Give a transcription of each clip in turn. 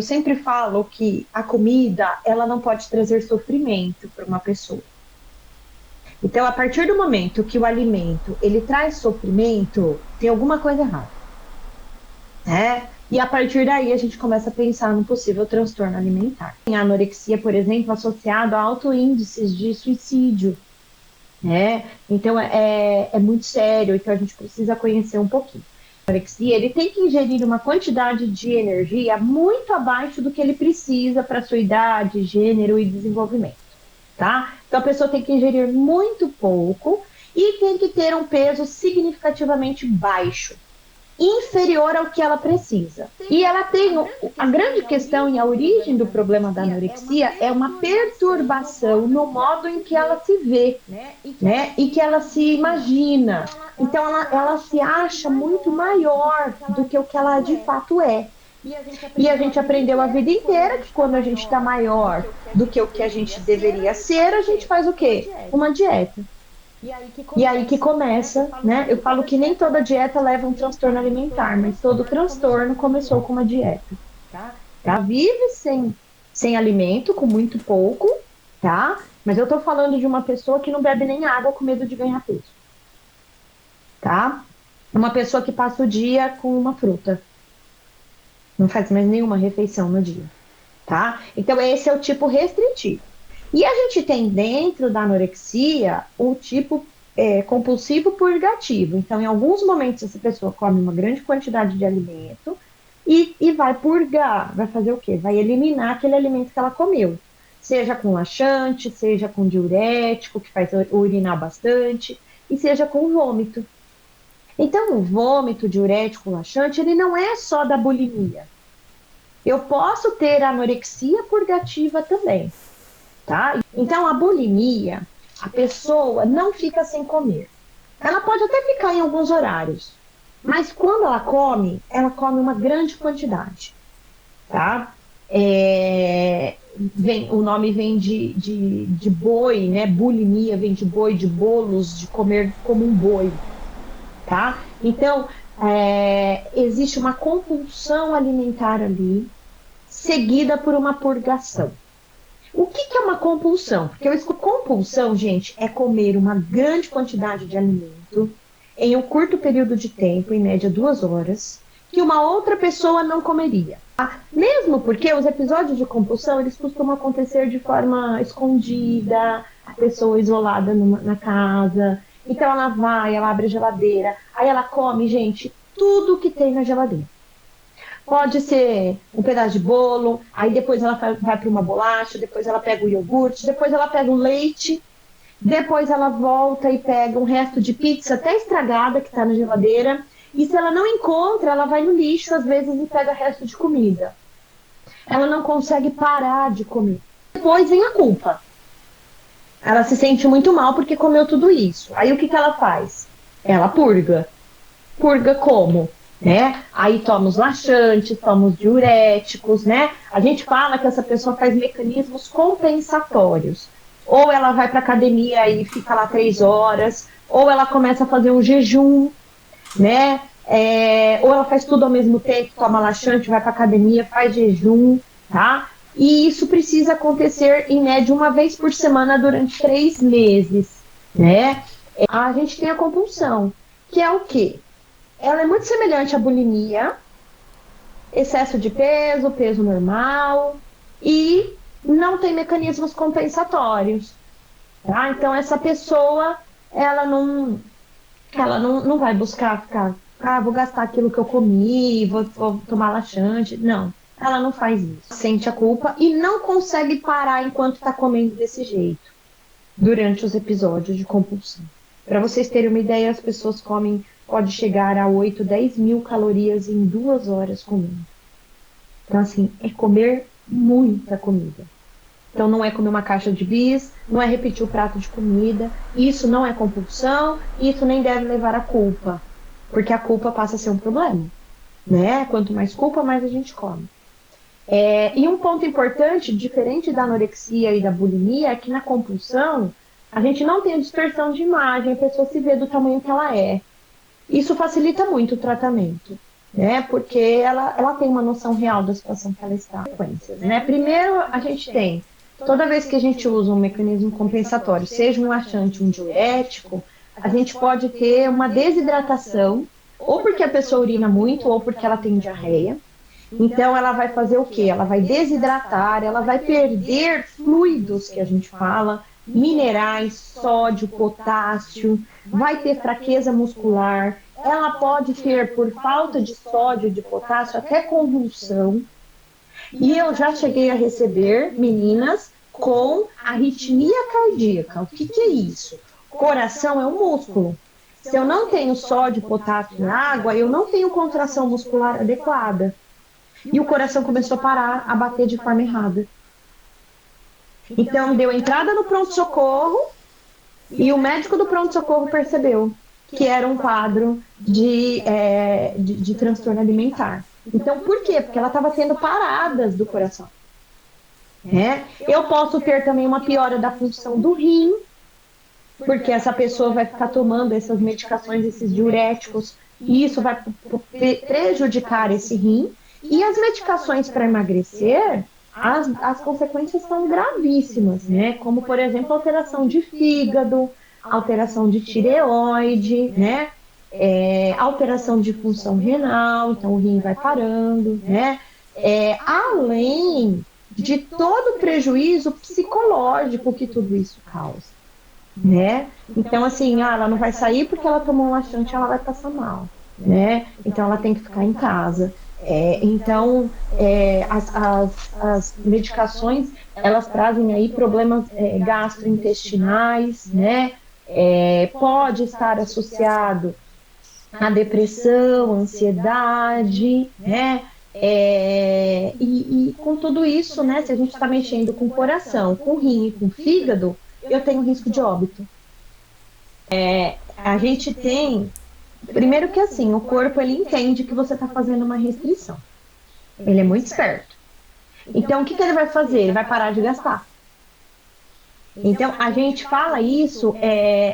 Eu sempre falo que a comida, ela não pode trazer sofrimento para uma pessoa. Então, a partir do momento que o alimento, ele traz sofrimento, tem alguma coisa errada, né? E a partir daí a gente começa a pensar no possível transtorno alimentar. Tem a anorexia, por exemplo, associada a altos índices de suicídio, né? Então é muito sério, então a gente precisa conhecer um pouquinho. A anorexia, ele tem que ingerir uma quantidade de energia muito abaixo do que ele precisa para sua idade, gênero e desenvolvimento, tá? Então a pessoa tem que ingerir muito pouco e tem que ter um peso significativamente baixo, inferior ao que ela precisa. E ela tem a grande questão e a origem do problema da anorexia é uma perturbação no modo em que ela se vê, né? E que ela se imagina. Então ela se acha muito maior do que o que ela de fato é. E a gente aprendeu a vida inteira que quando a gente está maior do que o que a gente deveria ser, a gente faz o quê? Uma dieta. E aí que começa, né? Eu falo que nem toda dieta leva a um transtorno alimentar, mas todo transtorno começou com uma dieta, tá? Vive sem alimento, com muito pouco, tá? Mas eu tô falando de uma pessoa que não bebe nem água com medo de ganhar peso, tá? Uma pessoa que passa o dia com uma fruta, não faz mais nenhuma refeição no dia, tá? Então esse é o tipo restritivo. E a gente tem dentro da anorexia o tipo compulsivo purgativo. Então, em alguns momentos, essa pessoa come uma grande quantidade de alimento e vai purgar. Vai fazer o quê? Vai eliminar aquele alimento que ela comeu. Seja com laxante, seja com diurético, que faz urinar bastante, e seja com vômito. Então, o vômito, diurético, laxante, ele não é só da bulimia. Eu posso ter anorexia purgativa também. Tá? Então, a bulimia, a pessoa não fica sem comer. Ela pode até ficar em alguns horários, mas quando ela come uma grande quantidade, tá? O nome vem de boi, né? Bulimia vem de boi, de bolos, de comer como um boi, tá? Então, existe uma compulsão alimentar ali, seguida por uma purgação. O que é uma compulsão? Porque eu escuto compulsão, gente, é comer uma grande quantidade de alimento em um curto período de tempo, em média 2 horas, que uma outra pessoa não comeria. Tá? Mesmo porque os episódios de compulsão, eles costumam acontecer de forma escondida, a pessoa isolada na casa. Então ela abre a geladeira, aí ela come, gente, tudo que tem na geladeira. Pode ser um pedaço de bolo, aí depois ela vai para uma bolacha, depois ela pega o iogurte, depois ela pega o leite, depois ela volta e pega um resto de pizza até estragada que está na geladeira. E se ela não encontra, ela vai no lixo às vezes e pega resto de comida. Ela não consegue parar de comer. Depois vem a culpa. Ela se sente muito mal porque comeu tudo isso. Aí o que ela faz? Ela purga. Purga como? Né? Aí toma os laxantes, toma os diuréticos, né? A gente fala que essa pessoa faz mecanismos compensatórios. Ou ela vai para academia e fica lá 3 horas, ou ela começa a fazer um jejum, né? Ou ela faz tudo ao mesmo tempo, toma laxante, vai para academia, faz jejum, tá? E isso precisa acontecer em média uma vez por semana durante 3 meses, né? A gente tem a compulsão, que é o quê? Ela é muito semelhante à bulimia, excesso de peso, peso normal, e não tem mecanismos compensatórios. Tá? Então, essa pessoa, ela não vai buscar ficar, vou gastar aquilo que eu comi, vou tomar laxante. Não, ela não faz isso. Sente a culpa e não consegue parar enquanto está comendo desse jeito, durante os episódios de compulsão. Para vocês terem uma ideia, as pessoas pode chegar a 8, 10 mil calorias em 2 horas comendo. Então, assim, é comer muita comida. Então, não é comer uma caixa de bis, não é repetir o prato de comida. Isso não é compulsão, isso nem deve levar à culpa, porque a culpa passa a ser um problema, né? Quanto mais culpa, mais a gente come. E um ponto importante, diferente da anorexia e da bulimia, é que na compulsão, a gente não tem a dispersão de imagem, a pessoa se vê do tamanho que ela é. Isso facilita muito o tratamento. né? Porque ela tem uma noção real da situação que ela está. Consequências, né? Primeiro, a gente tem, toda vez que a gente usa um mecanismo compensatório, seja um laxante, um diurético, a gente pode ter uma desidratação, ou porque a pessoa urina muito, ou porque ela tem diarreia. Então, ela vai fazer o quê? Ela vai desidratar, ela vai perder fluidos, que a gente fala, minerais, sódio, potássio, vai ter fraqueza muscular, ela pode ter, por falta de sódio e de potássio, até convulsão. E eu já cheguei a receber meninas com arritmia cardíaca. O que que é isso? Coração é um músculo. Se eu não tenho sódio, potássio e água, eu não tenho contração muscular adequada. E o coração começou a parar, a bater de forma errada. Então, deu entrada no pronto-socorro e o médico do pronto-socorro percebeu que era um quadro de transtorno alimentar. Então, por quê? Porque ela estava tendo paradas do coração. Né? Eu posso ter também uma piora da função do rim, porque essa pessoa vai ficar tomando essas medicações, esses diuréticos, e isso vai prejudicar esse rim. E as medicações para emagrecer, as consequências são gravíssimas, né? Como, por exemplo, alteração de fígado, alteração de tireoide, né? Alteração de função renal, então o rim vai parando, né? Além de todo o prejuízo psicológico que tudo isso causa, né? Então, assim, ela não vai sair porque ela tomou um laxante, ela vai passar mal, né? Então, ela tem que ficar em casa. Então, as medicações, elas trazem aí problemas gastrointestinais, né? Pode estar associado à depressão, ansiedade, né? E com tudo isso, né? Se a gente está mexendo com o coração, com o rim e com o fígado, eu tenho risco de óbito. A gente tem, primeiro que assim, o corpo ele entende que você está fazendo uma restrição. Ele é muito esperto. Então, o que ele vai fazer? Ele vai parar de gastar. Então, a gente fala isso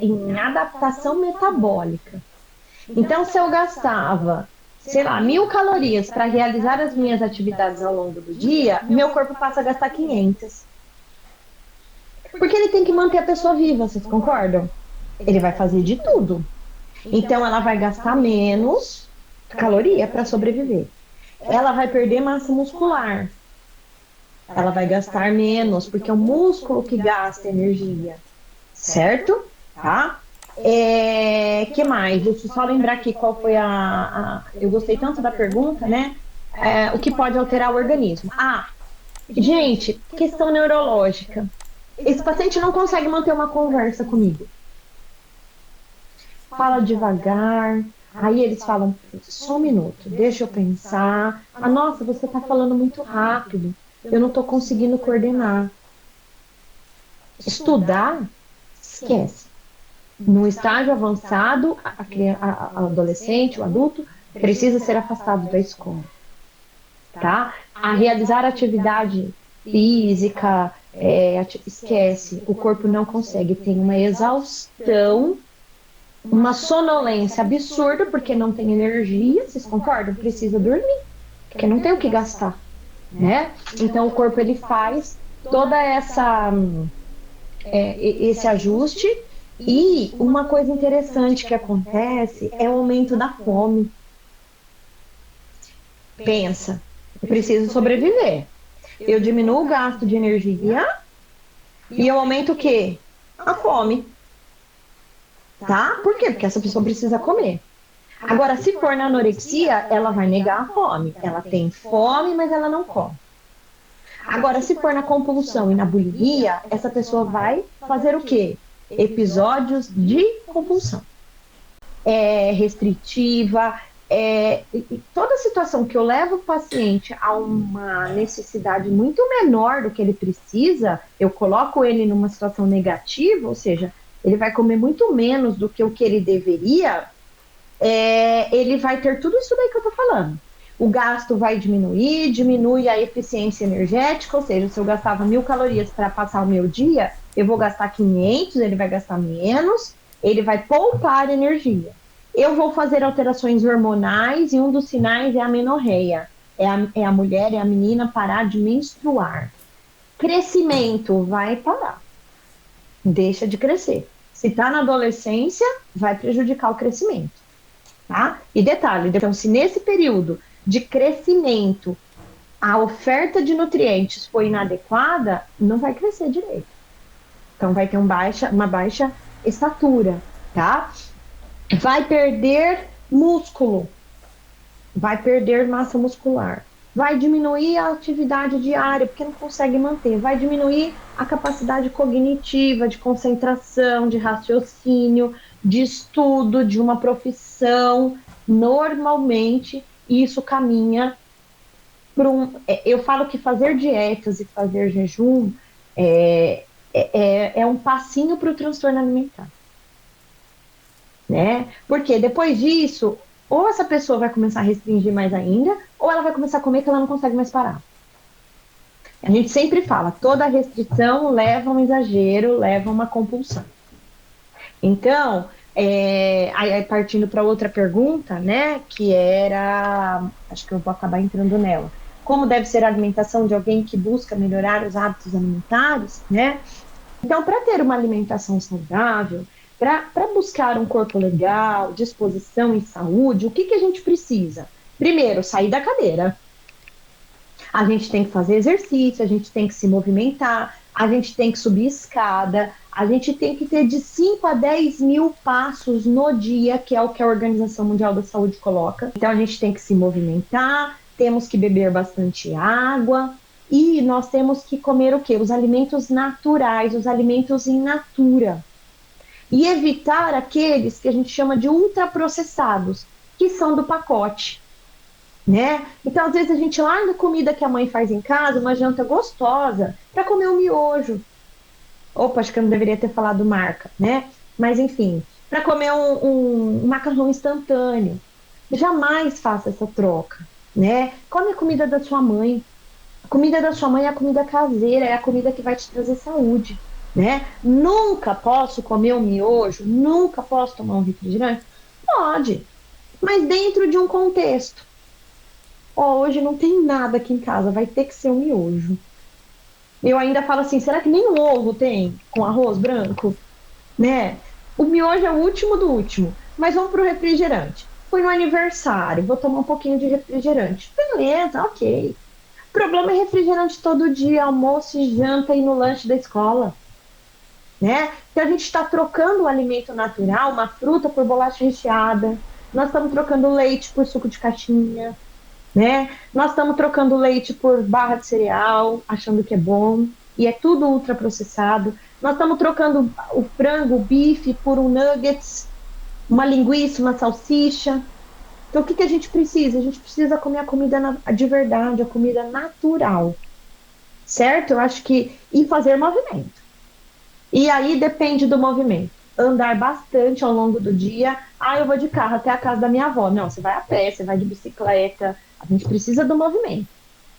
em adaptação metabólica. Então, se eu gastava, sei lá, 1.000 calorias para realizar as minhas atividades ao longo do dia, meu corpo passa a gastar 500. Porque ele tem que manter a pessoa viva, vocês concordam? Ele vai fazer de tudo. Então, ela vai gastar menos caloria para sobreviver. Ela vai perder massa muscular. Ela vai gastar menos, porque é o músculo que gasta energia. Certo? Tá? Que mais? Deixa eu só lembrar aqui qual foi eu gostei tanto da pergunta, né? O que pode alterar o organismo? Gente, questão neurológica. Esse paciente não consegue manter uma conversa comigo. Fala devagar. Aí eles falam, só um minuto, deixa eu pensar. Nossa, você está falando muito rápido. Eu não estou conseguindo coordenar. Estudar, esquece. No estágio avançado, a adolescente, o adulto, precisa ser afastado da escola. Tá? A realizar atividade física, esquece. O corpo não consegue, tem uma exaustão, uma sonolência absurda, porque não tem energia, vocês concordam? Precisa dormir, porque não tem o que gastar, né? Então o corpo ele faz toda esse ajuste. E uma coisa interessante que acontece é o aumento da fome. Pensa, eu preciso sobreviver. Eu diminuo o gasto de energia e eu aumento o quê? A fome. Tá? Por quê? Porque essa pessoa precisa comer. Agora, se for na anorexia, ela vai negar a fome. Ela tem fome, mas ela não come. Agora, se for na compulsão e na bulimia, essa pessoa vai fazer o quê? Episódios de compulsão. Restritiva, toda situação que eu levo o paciente a uma necessidade muito menor do que ele precisa, eu coloco ele numa situação negativa, ou seja, ele vai comer muito menos do que o que ele deveria, ele vai ter tudo isso daí que eu tô falando. O gasto vai diminuir, diminui a eficiência energética, ou seja, se eu gastava 1.000 calorias para passar o meu dia, eu vou gastar 500, ele vai gastar menos, ele vai poupar energia. Eu vou fazer alterações hormonais e um dos sinais é a menorreia. É a mulher, é a menina parar de menstruar. Crescimento vai parar, deixa de crescer. Se está na adolescência, vai prejudicar o crescimento, tá? E detalhe, então, se nesse período de crescimento a oferta de nutrientes foi inadequada, não vai crescer direito. Então, vai ter uma baixa estatura, tá? Vai perder músculo, vai perder massa muscular, vai diminuir a atividade diária, porque não consegue manter, vai diminuir a capacidade cognitiva, de concentração, de raciocínio, de estudo, de uma profissão. Normalmente, isso caminha para um. Eu falo que fazer dietas e fazer jejum é um passinho para o transtorno alimentar, né? Porque depois disso, ou essa pessoa vai começar a restringir mais ainda, ou ela vai começar a comer que ela não consegue mais parar. A gente sempre fala, toda restrição leva a um exagero, leva a uma compulsão. Então, aí partindo para outra pergunta, né, que era, acho que eu vou acabar entrando nela, como deve ser a alimentação de alguém que busca melhorar os hábitos alimentares, né? Então, para ter uma alimentação saudável, para buscar um corpo legal, disposição e saúde, o que, que a gente precisa? Primeiro, sair da cadeira. A gente tem que fazer exercício, a gente tem que se movimentar, a gente tem que subir escada, a gente tem que ter de 5 a 10 mil passos no dia, que é o que a Organização Mundial da Saúde coloca. Então, a gente tem que se movimentar, temos que beber bastante água, e nós temos que comer o quê? Os alimentos naturais, os alimentos in natura. E evitar aqueles que a gente chama de ultraprocessados, que são do pacote, né? Então, às vezes, a gente larga a comida que a mãe faz em casa, uma janta gostosa, para comer um miojo. Opa, acho que eu não deveria ter falado marca, né? Mas, enfim, para comer um macarrão instantâneo. Jamais faça essa troca, né? Come a comida da sua mãe. A comida da sua mãe é a comida caseira, é a comida que vai te trazer saúde, né? Nunca posso comer um miojo, nunca posso tomar um refrigerante? Pode, mas dentro de um contexto. Hoje não tem nada aqui em casa, vai ter que ser um miojo. Eu ainda falo assim, será que nem um ovo tem com arroz branco? Né? O miojo é o último do último, mas vamos pro refrigerante. Fui no aniversário, vou tomar um pouquinho de refrigerante. Beleza, ok. O problema é refrigerante todo dia, almoço e janta e no lanche da escola, né? Então a gente está trocando o alimento natural, uma fruta por bolacha recheada, nós estamos trocando leite por suco de caixinha, né? Nós estamos trocando leite por barra de cereal, achando que é bom, e é tudo ultraprocessado. Nós estamos trocando o frango, o bife por um nuggets, uma linguiça, uma salsicha. Então, o que, que a gente precisa? A gente precisa comer a comida de verdade, a comida natural, certo? Eu acho que... E fazer movimento. E aí depende do movimento. Andar bastante ao longo do dia. Ah, eu vou de carro até a casa da minha avó. Não, você vai a pé, você vai de bicicleta. A gente precisa do movimento,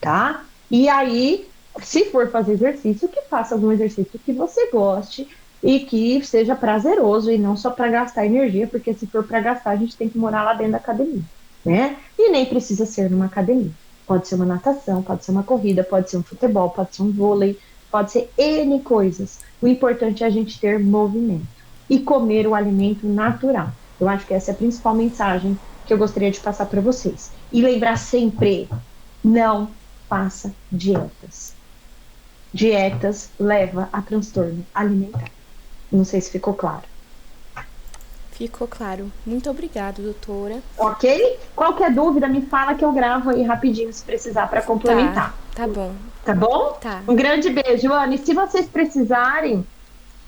tá? E aí, se for fazer exercício, que faça algum exercício que você goste e que seja prazeroso e não só para gastar energia, porque se for para gastar, a gente tem que morar lá dentro da academia, né? E nem precisa ser numa academia. Pode ser uma natação, pode ser uma corrida, pode ser um futebol, pode ser um vôlei, pode ser N coisas. O importante é a gente ter movimento e comer o alimento natural. Eu acho que essa é a principal mensagem que eu gostaria de passar para vocês. E lembrar sempre, não faça dietas. Dietas leva a transtorno alimentar. Não sei se ficou claro. Ficou claro. Muito obrigada, doutora. Ok? Qualquer dúvida, me fala que eu gravo aí rapidinho se precisar para complementar. Tá bom. Tá bom? Tá. Um grande beijo, Ana. E se vocês precisarem,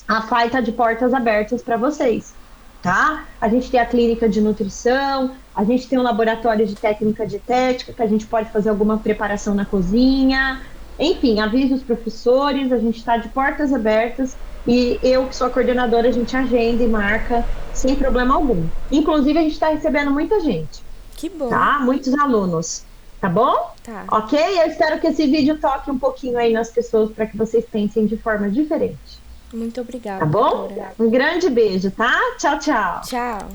a FAI está de portas abertas para vocês, tá? A gente tem a clínica de nutrição, a gente tem um laboratório de técnica dietética, que a gente pode fazer alguma preparação na cozinha. Enfim, avise os professores, a gente está de portas abertas e eu, que sou a coordenadora, a gente agenda e marca sem problema algum. Inclusive, a gente está recebendo muita gente. Que bom. Tá? Muitos alunos. Tá bom? Tá. Ok? Eu espero que esse vídeo toque um pouquinho aí nas pessoas para que vocês pensem de forma diferente. Muito obrigada, Tá bom? doutora. Um grande beijo, tá? Tchau, tchau. Tchau.